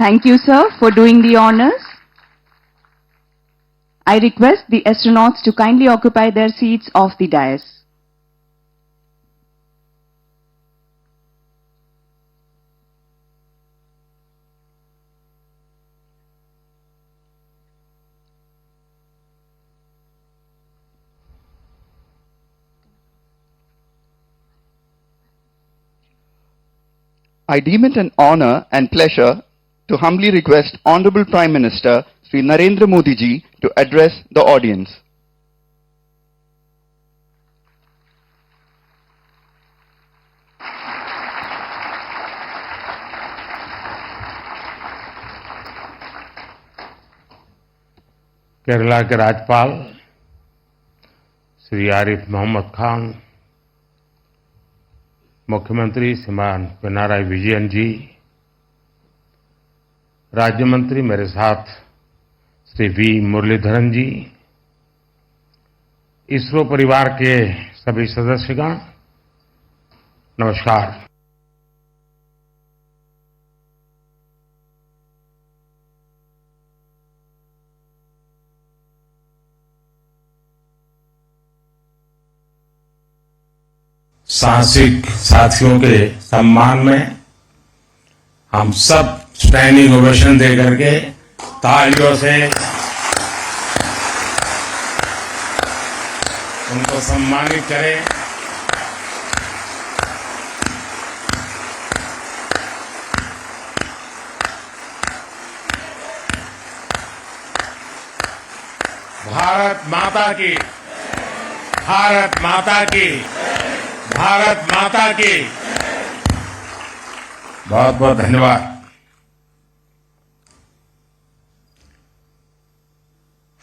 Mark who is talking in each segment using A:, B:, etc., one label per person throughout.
A: Thank you, sir, for doing the honors. I request the astronauts to kindly occupy their seats off the dais.
B: I deem it an honor and pleasure to humbly request Honorable Prime Minister Sri Narendra Modi ji to address the audience.
C: Kerala के राज्यपाल श्री आरिफ मोहम्मद खान, मुख्यमंत्री श्रीमान पिनाराई विजयन जी, राज्य मंत्री मेरे साथ Shri we Muraleedharan जी, इसरो परिवार के सभी सदस्यगण, नमस्कार। साहसिक साथियों के सम्मान में हम सब स्टैंडिंग ओवेशन दे करके तालियों से उनको सम्मानित करें। भारत माता की, भारत माता की, भारत माता की। बहुत बहुत धन्यवाद।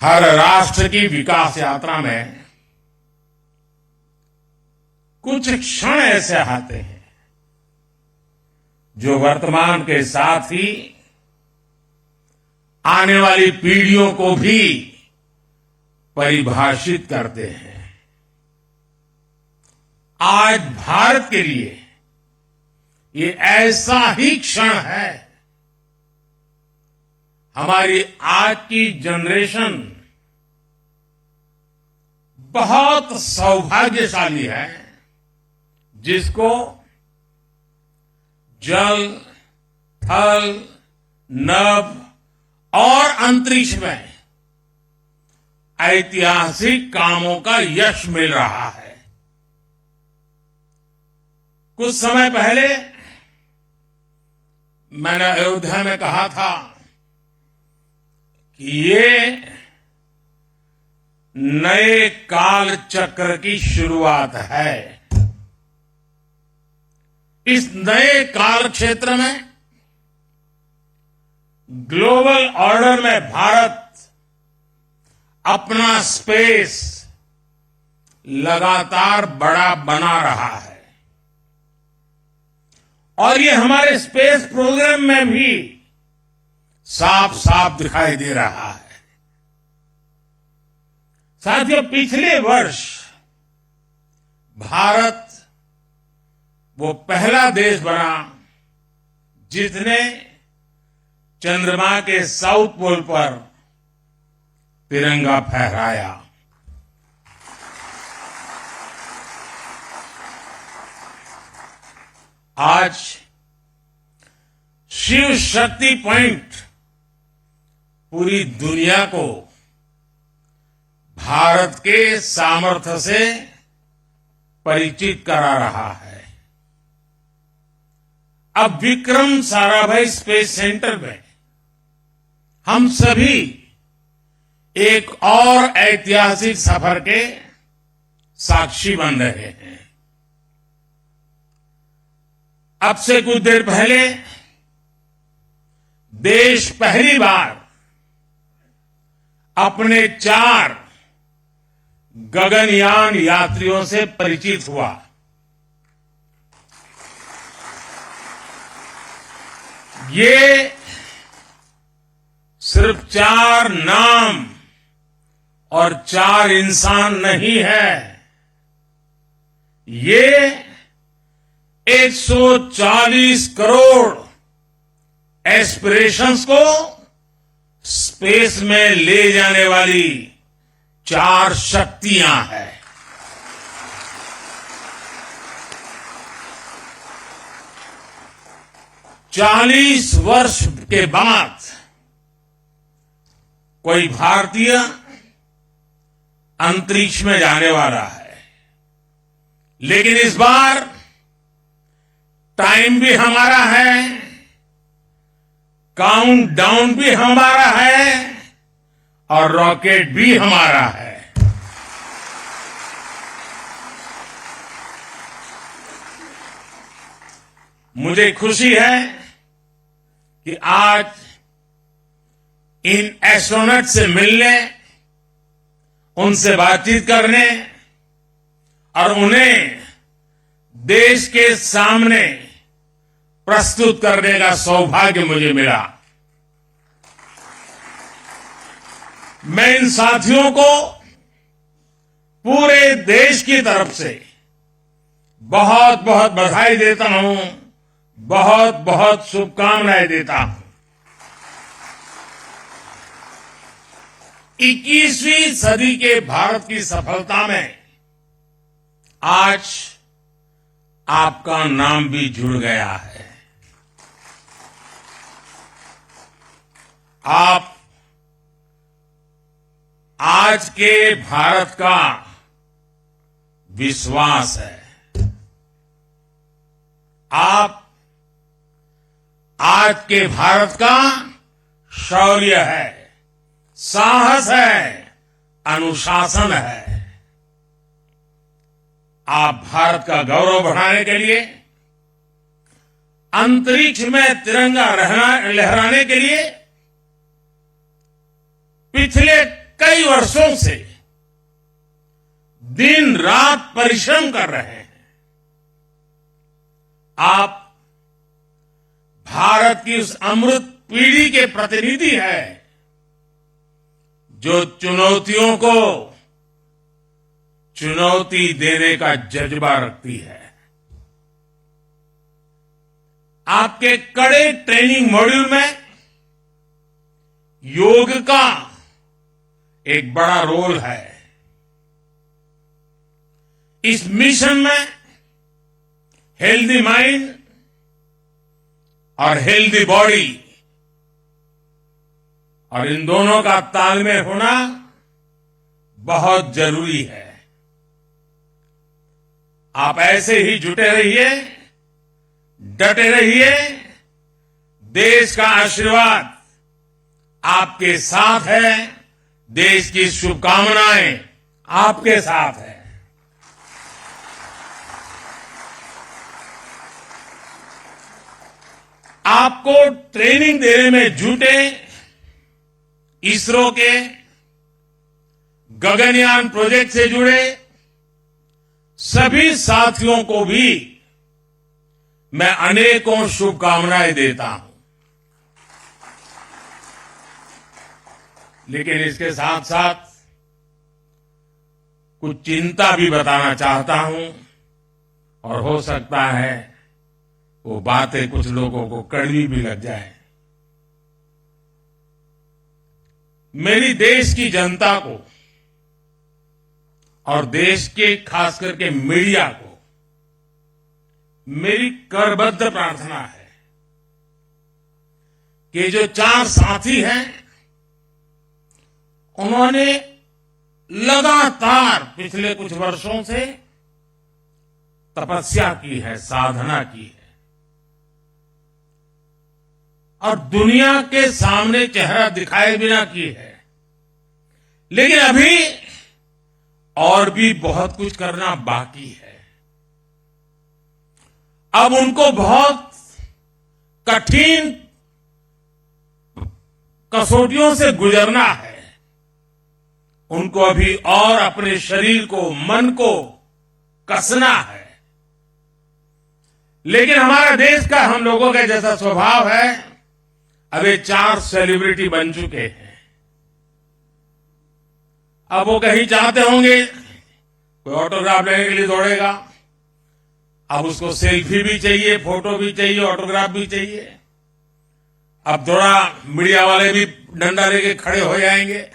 C: हर राष्ट्र की विकास यात्रा में कुछ क्षण ऐसे आते हैं जो वर्तमान के साथ ही आने वाली पीढ़ियों को भी परिभाषित करते हैं। आज भारत के लिए ये ऐसा ही क्षण है। हमारी आज की जनरेशन बहुत सौभाग्यशाली है, जिसको जल, थल, नभ और अंतरिक्ष में ऐतिहासिक कामों का यश मिल रहा है। कुछ समय पहले मैंने अयोध्या में कहा था कि ये नए काल चक्र की शुरुआत है। इस नए काल क्षेत्र में ग्लोबल ऑर्डर में भारत अपना स्पेस लगातार बड़ा बना रहा है और ये हमारे स्पेस प्रोग्राम में भी साफ साफ दिखाई दे रहा है। साथियों, पिछले वर्ष भारत वो पहला देश बना जिसने चंद्रमा के साउथ पोल पर तिरंगा फहराया। आज शिव शक्ति पॉइंट पूरी दुनिया को भारत के सामर्थ्य से परिचित करा रहा है। अब विक्रम साराभाई स्पेस सेंटर में हम सभी एक और ऐतिहासिक सफर के साक्षी बन रहे हैं। अब से कुछ देर पहले देश पहली बार अपने 4 गगनयान यात्रियों से परिचित हुआ। ये सिर्फ 4 नाम और 4 इंसान नहीं है, ये 140 करोड़ एस्पिरेशंस को स्पेस में ले जाने वाली 4 शक्तियां हैं। चालीस वर्ष के बाद कोई भारतीय अंतरिक्ष में जाने वाला है, लेकिन इस बार टाइम भी हमारा है, काउंटडाउन भी हमारा है और रॉकेट भी हमारा है। मुझे खुशी है कि आज इन एस्ट्रोनॉट से मिलने, उनसे बातचीत करने और उन्हें देश के सामने प्रस्तुत करने का सौभाग्य मुझे मिला। मैं इन साथियों को पूरे देश की तरफ से बहुत बहुत बधाई देता हूं, बहुत बहुत शुभकामनाएं देता हूं। 21वीं सदी के भारत की सफलता में आज आपका नाम भी जुड़ गया है। आप आज के भारत का विश्वास है। आप आज के भारत का शौर्य है, साहस है, अनुशासन है। आप भारत का गौरव बढ़ाने के लिए, अंतरिक्ष में तिरंगा लहराने के लिए पिछले कई वर्षों से दिन रात परिश्रम कर रहे हैं। आप भारत की उस अमृत पीढ़ी के प्रतिनिधि हैं जो चुनौतियों को चुनौती देने का जज्बा रखती है। आपके कड़े ट्रेनिंग मॉड्यूल में योग का एक बड़ा रोल है। इस मिशन में हेल्दी माइंड और हेल्दी बॉडी और इन दोनों का तालमेल होना बहुत जरूरी है। आप ऐसे ही जुटे रहिए, डटे रहिए। देश का आशीर्वाद आपके साथ है, देश की शुभकामनाएं आपके साथ है। आपको ट्रेनिंग देने में जुटे इसरो के गगनयान प्रोजेक्ट से जुड़े सभी साथियों को भी मैं अनेकों शुभकामनाएं देता हूं। लेकिन इसके साथ साथ कुछ चिंता भी बताना चाहता हूं और हो सकता है वो बातें कुछ लोगों को कड़वी भी लग जाए। मेरी देश की जनता को और देश के खास करके मीडिया को मेरी करबद्ध प्रार्थना है कि जो 4 साथी हैं उन्होंने लगातार पिछले कुछ वर्षों से तपस्या की है, साधना की है और दुनिया के सामने चेहरा दिखाए बिना की है। लेकिन अभी और भी बहुत कुछ करना बाकी है। अब उनको बहुत कठिन कसौटियों से गुजरना है। उनको अभी और अपने शरीर को, मन को कसना है। लेकिन हमारा देश का, हम लोगों का जैसा स्वभाव है, अब ये 4 सेलिब्रिटी बन चुके हैं। अब वो कहीं चाहते होंगे, कोई ऑटोग्राफ लेने के लिए दौड़ेगा। अब उसको सेल्फी भी चाहिए, फोटो भी चाहिए, ऑटोग्राफ भी चाहिए। अब थोड़ा मीडिया वाले भी डंडा लेके खड़े हो जाएंगे,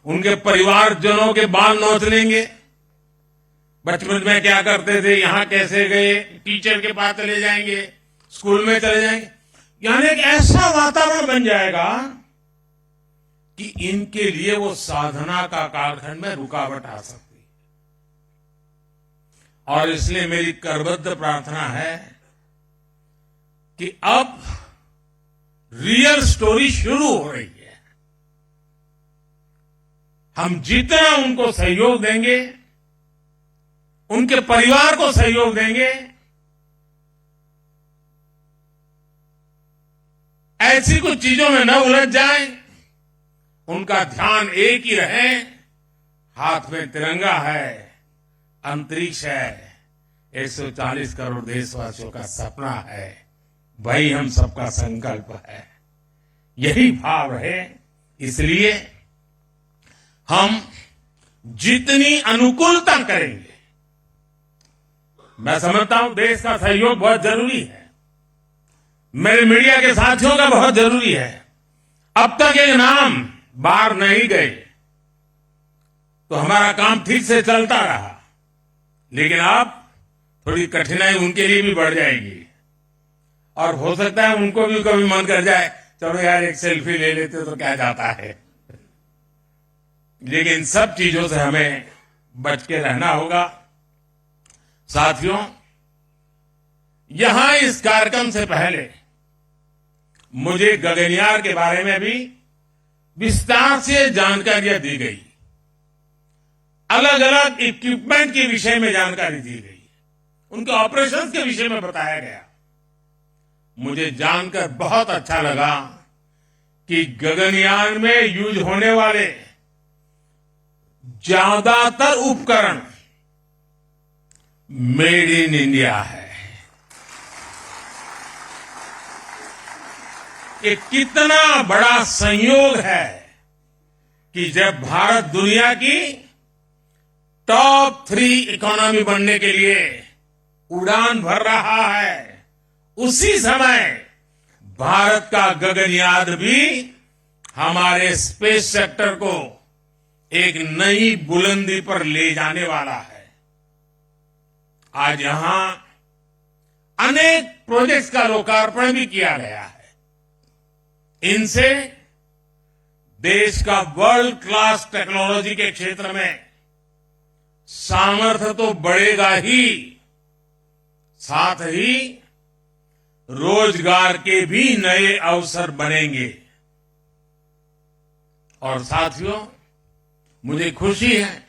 C: उनके परिवारजनों के बाल नोच लेंगे। बचपन में क्या करते थे, यहां कैसे गए, टीचर के पास चले जाएंगे, स्कूल में चले जाएंगे। यानी एक ऐसा वातावरण बन जाएगा कि इनके लिए वो साधना का कालखंड में रुकावट आ सकती है। और इसलिए मेरी करबद्ध प्रार्थना है कि अब रियल स्टोरी शुरू हो रही है। हम जितना उनको सहयोग देंगे, उनके परिवार को सहयोग देंगे, ऐसी कुछ चीजों में न उलझ जाए, उनका ध्यान एक ही रहे, हाथ में तिरंगा है, अंतरिक्ष है, 140 करोड़ देशवासियों का सपना है, वही हम सबका संकल्प है, यही भाव रहे। इसलिए हम जितनी अनुकूलता करेंगे, मैं समझता हूं देश का सहयोग बहुत जरूरी है, मेरे मीडिया के साथियों का बहुत जरूरी है। अब तक ये नाम बाहर नहीं गए तो हमारा काम ठीक से चलता रहा, लेकिन अब थोड़ी कठिनाई उनके लिए भी बढ़ जाएगी और हो सकता है उनको भी कभी मन कर जाए, चलो यार एक सेल्फी ले लेते तो क्या जाता है। लेकिन इन सब चीजों से हमें बच के रहना होगा। साथियों, यहां इस कार्यक्रम से पहले मुझे गगनयान के बारे में भी विस्तार से जानकारियां दी गई, अलग अलग इक्विपमेंट के विषय में जानकारी दी गई, उनके ऑपरेशंस के विषय में बताया गया। मुझे जानकर बहुत अच्छा लगा कि गगनयान में यूज होने वाले ज्यादातर उपकरण मेड इन इंडिया है। ये कितना बड़ा संयोग है कि जब भारत दुनिया की टॉप 3 इकोनॉमी बनने के लिए उड़ान भर रहा है, उसी समय भारत का गगनयान भी हमारे स्पेस सेक्टर को एक नई बुलंदी पर ले जाने वाला है। आज यहां अनेक प्रोजेक्ट्स का लोकार्पण भी किया गया है। इनसे देश का वर्ल्ड क्लास टेक्नोलॉजी के क्षेत्र में सामर्थ्य तो बढ़ेगा ही, साथ ही रोजगार के भी नए अवसर बनेंगे। और साथियों, मुझे खुशी है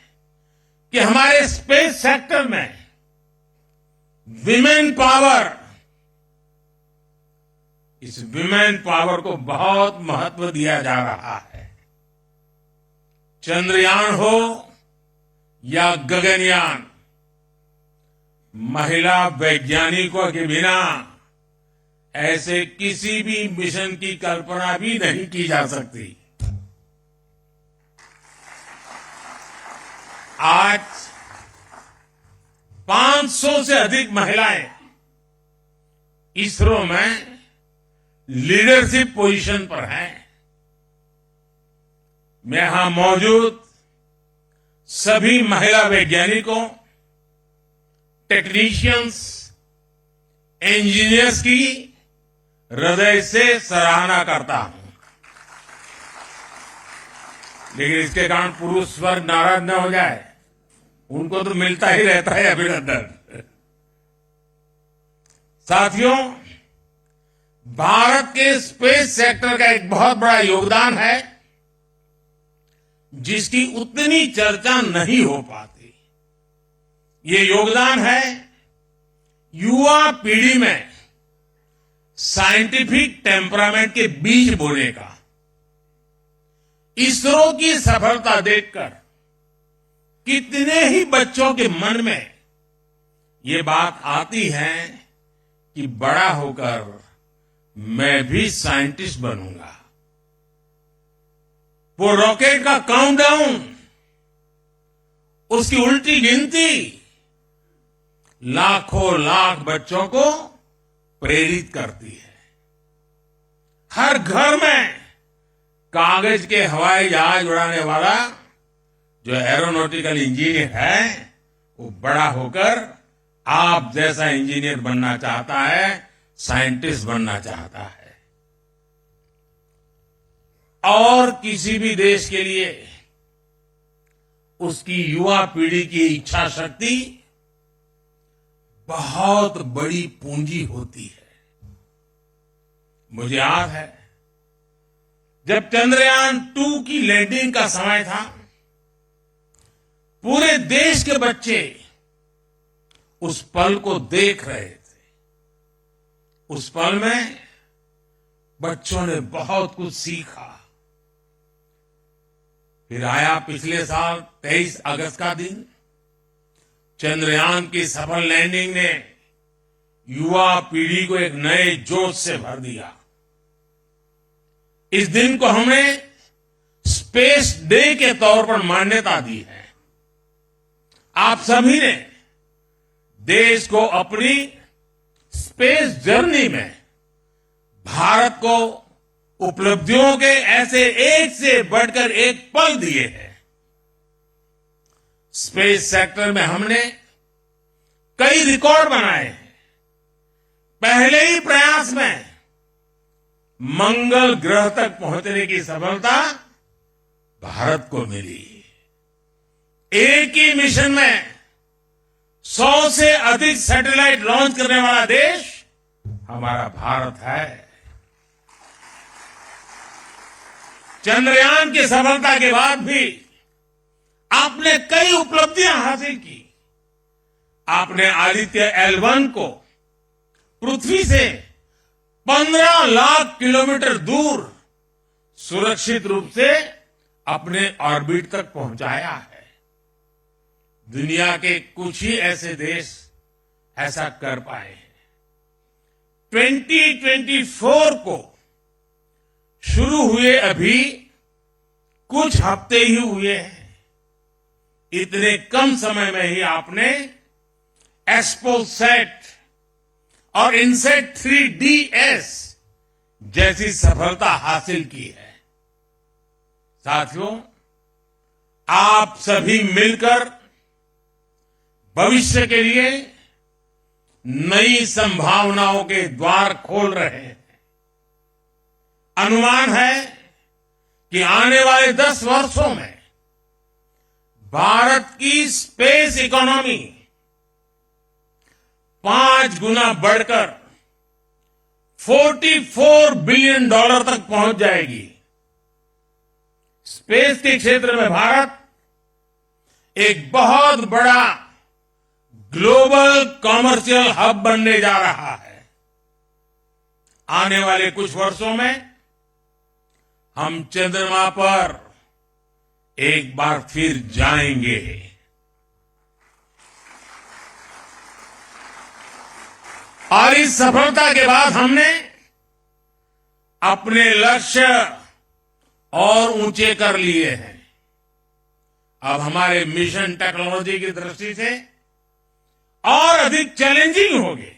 C: कि हमारे स्पेस सेक्टर में विमेन पावर, इस विमेन पावर को बहुत महत्व दिया जा रहा है। चंद्रयान हो या गगनयान, महिला वैज्ञानिकों के बिना ऐसे किसी भी मिशन की कल्पना भी नहीं की जा सकती। आज 500 से अधिक महिलाएं इसरो में लीडरशिप पोजीशन पर हैं। मैं यहां मौजूद सभी महिला वैज्ञानिकों, टेक्नीशियंस, इंजीनियर्स की हृदय से सराहना करता हूं। लेकिन इसके कारण पुरुष वर्ग नाराज न हो जाए, उनको तो मिलता ही रहता है अभिनंदन। साथियों, भारत के स्पेस सेक्टर का एक बहुत बड़ा योगदान है जिसकी उतनी चर्चा नहीं हो पाती। ये योगदान है युवा पीढ़ी में साइंटिफिक टेम्परामेंट के बीज बोने का। इसरो की सफलता देखकर कितने ही बच्चों के मन में ये बात आती है कि बड़ा होकर मैं भी साइंटिस्ट बनूंगा। वो रॉकेट का काउंटडाउन, उसकी उल्टी गिनती लाखों लाख बच्चों को प्रेरित करती है। हर घर में कागज के हवाई जहाज उड़ाने वाला जो एरोनॉटिकल इंजीनियर है, वो बड़ा होकर आप जैसा इंजीनियर बनना चाहता है, साइंटिस्ट बनना चाहता है। और किसी भी देश के लिए उसकी युवा पीढ़ी की इच्छा शक्ति बहुत बड़ी पूंजी होती है। मुझे याद है जब चंद्रयान 2 की लैंडिंग का समय था, पूरे देश के बच्चे उस पल को देख रहे थे। उस पल में बच्चों ने बहुत कुछ सीखा। फिर आया पिछले साल 23 अगस्त का दिन। चंद्रयान की सफल लैंडिंग ने युवा पीढ़ी को एक नए जोश से भर दिया। इस दिन को हमने स्पेस डे के तौर पर मान्यता दी है। आप सभी ने देश को अपनी स्पेस जर्नी में भारत को उपलब्धियों के ऐसे एक से बढ़कर एक पल दिए हैं। स्पेस सेक्टर में हमने कई रिकॉर्ड बनाए हैं। पहले ही प्रयास में मंगल ग्रह तक पहुंचने की सफलता भारत को मिली। एक ही मिशन में 100 से अधिक सैटेलाइट लॉन्च करने वाला देश हमारा भारत है। चंद्रयान की सफलता के बाद भी आपने कई उपलब्धियां हासिल की। आपने आदित्य L1 को पृथ्वी से 15 लाख किलोमीटर दूर सुरक्षित रूप से अपने ऑर्बिट तक पहुंचाया है। दुनिया के कुछ ही ऐसे देश ऐसा कर पाए हैं। 2024 को शुरू हुए अभी कुछ हफ्ते ही हुए हैं। इतने कम समय में ही आपने एस्पोसैट और इनसेट 3DS जैसी सफलता हासिल की है। साथियों, आप सभी मिलकर भविष्य के लिए नई संभावनाओं के द्वार खोल रहे हैं। अनुमान है कि आने वाले 10 वर्षों में भारत की स्पेस इकोनॉमी 5 गुना बढ़कर $44 बिलियन तक पहुंच जाएगी। स्पेस के क्षेत्र में भारत एक बहुत बड़ा ग्लोबल कॉमर्शियल हब बनने जा रहा है। आने वाले कुछ वर्षों में हम चंद्रमा पर एक बार फिर जाएंगे। और इस सफलता के बाद हमने अपने लक्ष्य और ऊंचे कर लिए हैं। अब हमारे मिशन टेक्नोलॉजी की दृष्टि से और अधिक चैलेंजिंग होंगे।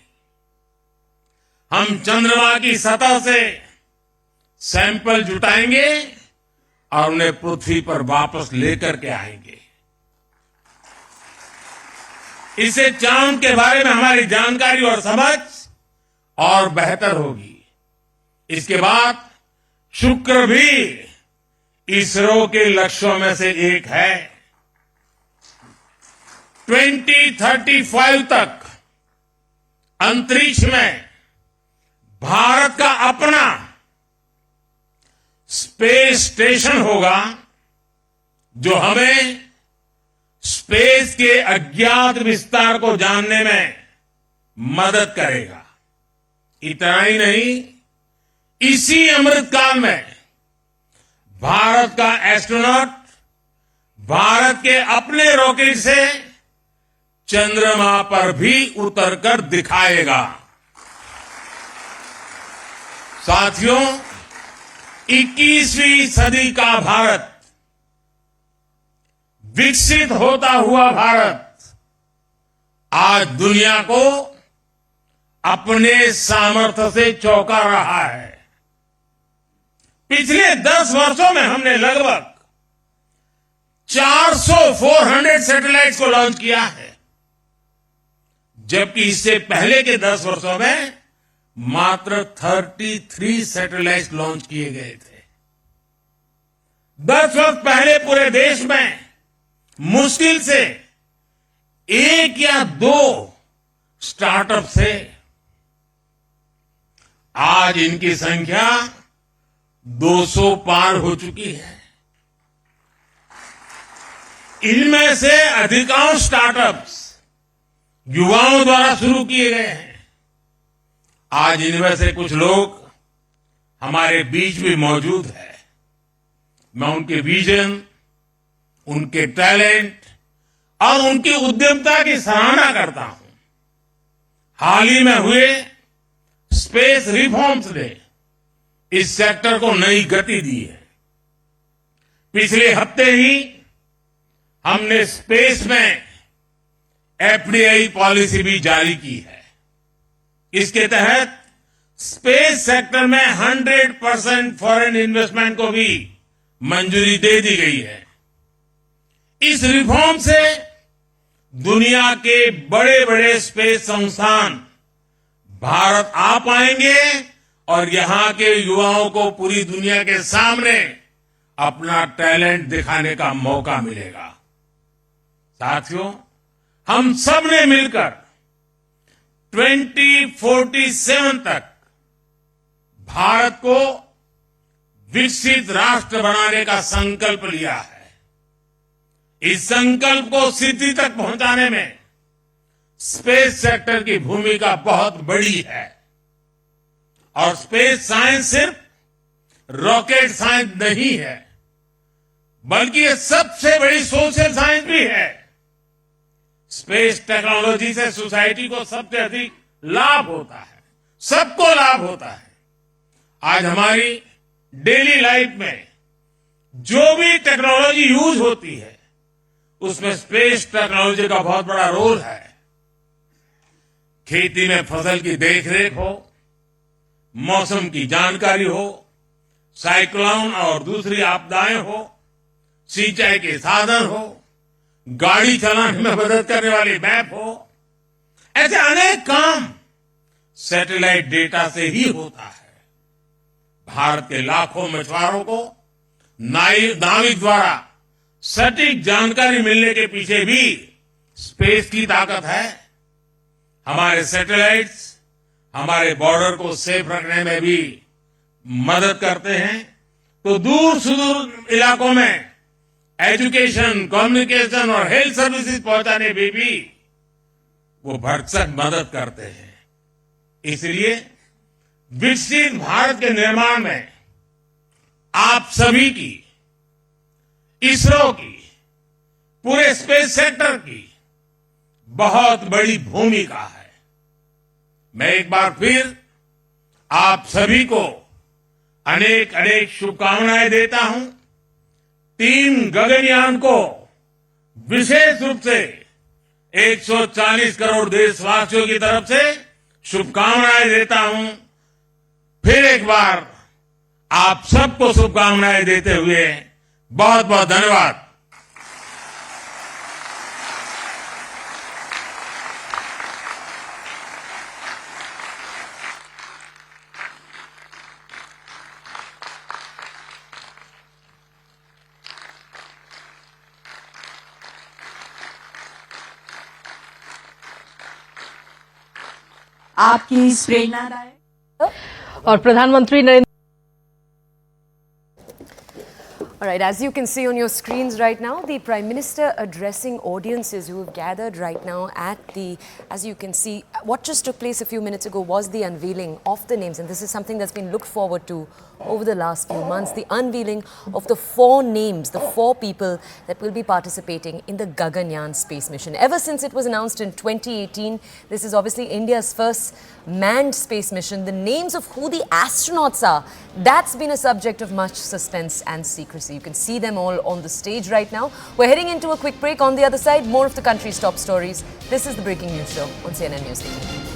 C: हम चंद्रमा की सतह से सैंपल जुटाएंगे और उन्हें पृथ्वी पर वापस लेकर के आएंगे। इससे चांद के बारे में हमारी जानकारी और समझ और बेहतर होगी। इसके बाद शुक्र भी इसरो के लक्ष्यों में से एक है। 2035 तक अंतरिक्ष में भारत का अपना स्पेस स्टेशन होगा, जो हमें स्पेस के अज्ञात विस्तार को जानने में मदद करेगा। इतना ही नहीं, इसी अमृतकाल में भारत का एस्ट्रोनॉट भारत के अपने रॉकेट से चंद्रमा पर भी उतरकर दिखाएगा। साथियों, 21वीं सदी का भारत, विकसित होता हुआ भारत, आज दुनिया को अपने सामर्थ्य से चौंका रहा है। पिछले 10 वर्षों में हमने लगभग 400 सैटेलाइट्स को लॉन्च किया है, जबकि इससे पहले के 10 वर्षों में मात्र 33 सैटेलाइट्स लॉन्च किए गए थे। 10 वर्ष पहले पूरे देश में मुश्किल से 1 या 2 स्टार्टअप थे। आज इनकी संख्या 200 पार हो चुकी है। इनमें से अधिकांश स्टार्टअप्स युवाओं द्वारा शुरू किए गए हैं। आज इनमें से कुछ लोग हमारे बीच भी मौजूद है। मैं उनके विजन, उनके टैलेंट और उनकी उद्यमता की सराहना करता हूं। हाल ही में हुए स्पेस रिफॉर्म्स ने इस सेक्टर को नई गति दी है। पिछले हफ्ते ही हमने स्पेस में एफडीआई पॉलिसी भी जारी की है। इसके तहत स्पेस सेक्टर में 100% फॉरेन इन्वेस्टमेंट को भी मंजूरी दे दी गई है। इस रिफॉर्म से दुनिया के बड़े बड़े स्पेस संस्थान भारत आ पाएंगे और यहां के युवाओं को पूरी दुनिया के सामने अपना टैलेंट दिखाने का मौका मिलेगा। साथियों, हम सब ने मिलकर 2047 तक भारत को विकसित राष्ट्र बनाने का संकल्प लिया है। इस संकल्प को सिद्धि तक पहुंचाने में स्पेस सेक्टर की भूमिका बहुत बड़ी है। और स्पेस साइंस सिर्फ रॉकेट साइंस नहीं है, बल्कि ये सबसे बड़ी सोशल साइंस भी है। स्पेस टेक्नोलॉजी से सोसाइटी को सबसे अधिक लाभ होता है, सबको लाभ होता है। आज हमारी डेली लाइफ में जो भी टेक्नोलॉजी यूज होती है, उसमें स्पेस टेक्नोलॉजी का बहुत बड़ा रोल है। खेती में फसल की देखरेख हो, मौसम की जानकारी हो, साइक्लोन और दूसरी आपदाएं हो, सिंचाई के साधन हो, गाड़ी चलाने में मदद करने वाली मैप हो, ऐसे अनेक काम सैटेलाइट डेटा से ही होता है। भारत के लाखों मछुआरों को नाविक द्वारा सटीक जानकारी मिलने के पीछे भी स्पेस की ताकत है। हमारे सैटेलाइट्स हमारे बॉर्डर को सेफ रखने में भी मदद करते हैं, तो दूर सुदूर इलाकों में एजुकेशन, कम्युनिकेशन और हेल्थ सर्विसेज पहुंचाने में भी वो भरसक मदद करते हैं। इसलिए विकसित भारत के निर्माण में आप सभी की, इसरो की, पूरे स्पेस सेक्टर की बहुत बड़ी भूमिका है। मैं एक बार फिर आप सभी को अनेक अनेक शुभकामनाएं देता हूं। टीम गगनयान को विशेष रूप से 140 करोड़ देशवासियों की तरफ से शुभकामनाएं देता हूं। फिर एक बार आप सबको शुभकामनाएं देते हुए बहुत बहुत धन्यवाद।
A: आपकी इस प्रेरणादायक
D: और प्रधानमंत्री Narendra
E: All right, as you can see on your screens right now, the Prime Minister addressing audiences who have gathered right now at the, as you can see, what just took place a few minutes ago was the unveiling of the names, and this is something that's been looked forward to over the last few months, the unveiling of the 4 names, the 4 people that will be participating in the Gaganyaan space mission. Ever since it was announced in 2018, this is obviously India's first manned space mission. The names of who the astronauts are, that's been a subject of much suspense and secrecy. You can see them all on the stage right now. We're heading into a quick break. On the other side, more of the country's top stories. This is the Breaking News Show on CNN News 18.